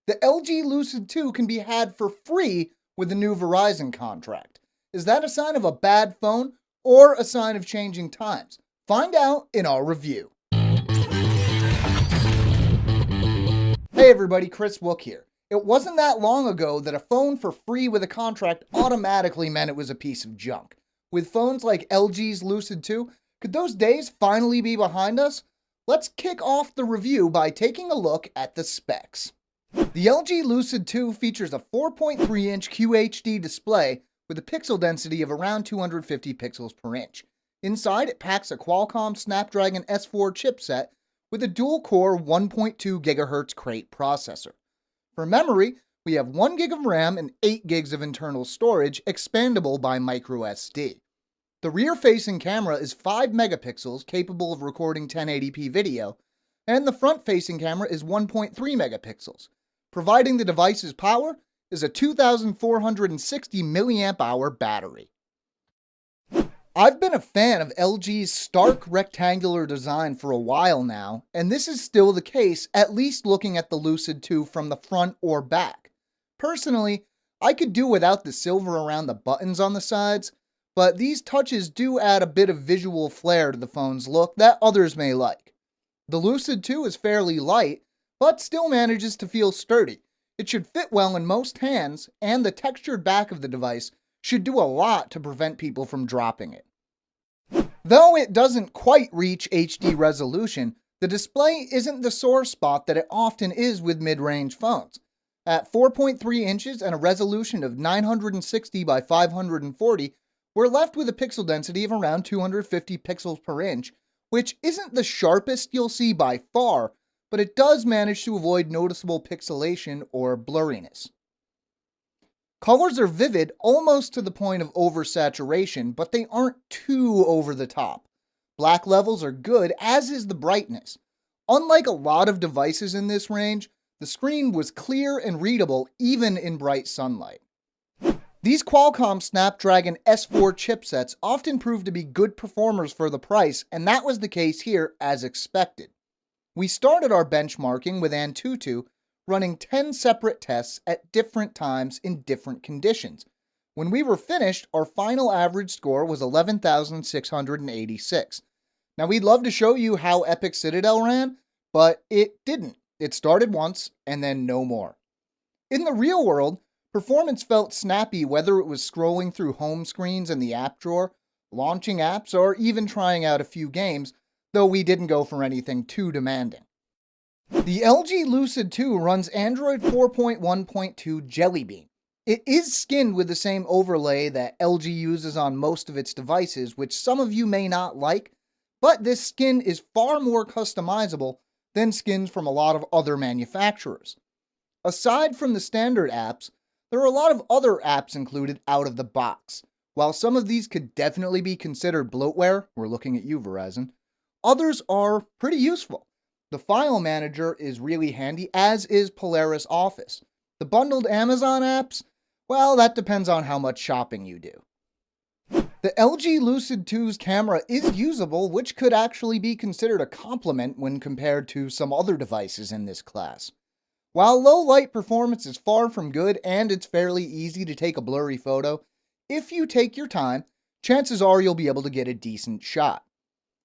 The LG Lucid 2 can be had for free with the new Verizon contract. Is that a sign of a bad phone or a sign of changing times? Find out in our review. Hey everybody, Chris Wook here. It wasn't that long ago that a phone for free with a contract automatically meant it was a piece of junk. With phones like LG's Lucid 2, could those days finally be behind us? Let's kick off the review by taking a look at the specs. The LG Lucid 2 features a 4.3-inch QHD display with a pixel density of around 250 pixels per inch. Inside, it packs a Qualcomm Snapdragon S4 chipset with a dual-core 1.2 GHz Crate processor. For memory, we have 1 GB of RAM and 8 GB of internal storage, expandable by microSD. The rear-facing camera is 5 megapixels, capable of recording 1080p video, and the front-facing camera is 1.3 megapixels. Providing the device's power is a 2,460 mAh battery. I've been a fan of LG's stark rectangular design for a while now, and this is still the case, at least looking at the Lucid 2 from the front or back. Personally, I could do without the silver around the buttons on the sides, but these touches do add a bit of visual flair to the phone's look that others may like. The Lucid 2 is fairly light, but still manages to feel sturdy. It should fit well in most hands, and the textured back of the device should do a lot to prevent people from dropping it. Though it doesn't quite reach HD resolution, the display isn't the sore spot that it often is with mid-range phones. At 4.3 inches and a resolution of 960 by 540, we're left with a pixel density of around 250 pixels per inch, which isn't the sharpest you'll see by far, but it does manage to avoid noticeable pixelation or blurriness. Colors are vivid, almost to the point of oversaturation, but they aren't too over the top. Black levels are good, as is the brightness. Unlike a lot of devices in this range, the screen was clear and readable even in bright sunlight. These Qualcomm Snapdragon S4 chipsets often prove to be good performers for the price, and that was the case here as expected. We started our benchmarking with Antutu, running 10 separate tests at different times in different conditions. When we were finished, our final average score was 11,686. Now, we'd love to show you how Epic Citadel ran, but it didn't. It started once and then no more. In the real world, performance felt snappy whether it was scrolling through home screens in the app drawer, launching apps, or even trying out a few games, though we didn't go for anything too demanding. The LG Lucid 2 runs Android 4.1.2 Jelly Bean. It is skinned with the same overlay that LG uses on most of its devices, which some of you may not like, but this skin is far more customizable than skins from a lot of other manufacturers. Aside from the standard apps, there are a lot of other apps included out of the box. While some of these could definitely be considered bloatware, we're looking at you, Verizon, others are pretty useful. The file manager is really handy, as is Polaris Office. The bundled Amazon apps, well, that depends on how much shopping you do. The LG Lucid 2's camera is usable, which could actually be considered a compliment when compared to some other devices in this class. While low light performance is far from good and it's fairly easy to take a blurry photo, if you take your time, chances are you'll be able to get a decent shot.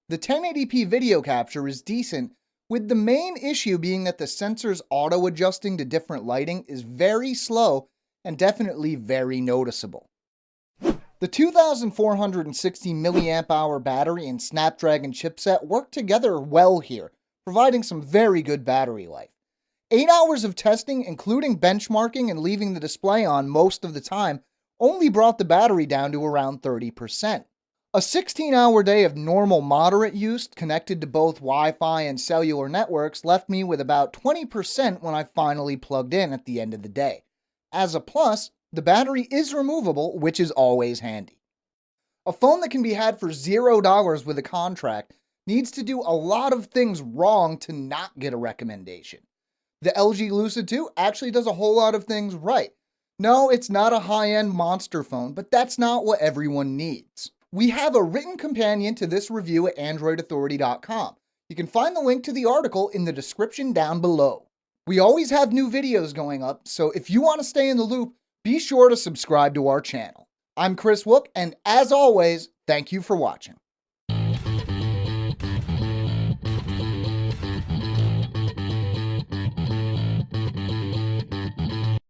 The 1080p video capture is decent, with the main issue being that the sensor's auto-adjusting to different lighting is very slow and definitely very noticeable. The 2,460 mAh battery and Snapdragon chipset work together well here, providing some very good battery life. 8 hours of testing, including benchmarking and leaving the display on most of the time, only brought the battery down to around 30%. A 16-hour day of normal moderate use connected to both Wi-Fi and cellular networks left me with about 20% when I finally plugged in at the end of the day. As a plus, the battery is removable, which is always handy. A phone that can be had for $0 with a contract needs to do a lot of things wrong to not get a recommendation. The LG Lucid 2 actually does a whole lot of things right. No, it's not a high-end monster phone, but that's not what everyone needs. We have a written companion to this review at AndroidAuthority.com. You can find the link to the article in the description down below. We always have new videos going up, so if you want to stay in the loop, be sure to subscribe to our channel. I'm Chris Wook, and as always, thank you for watching.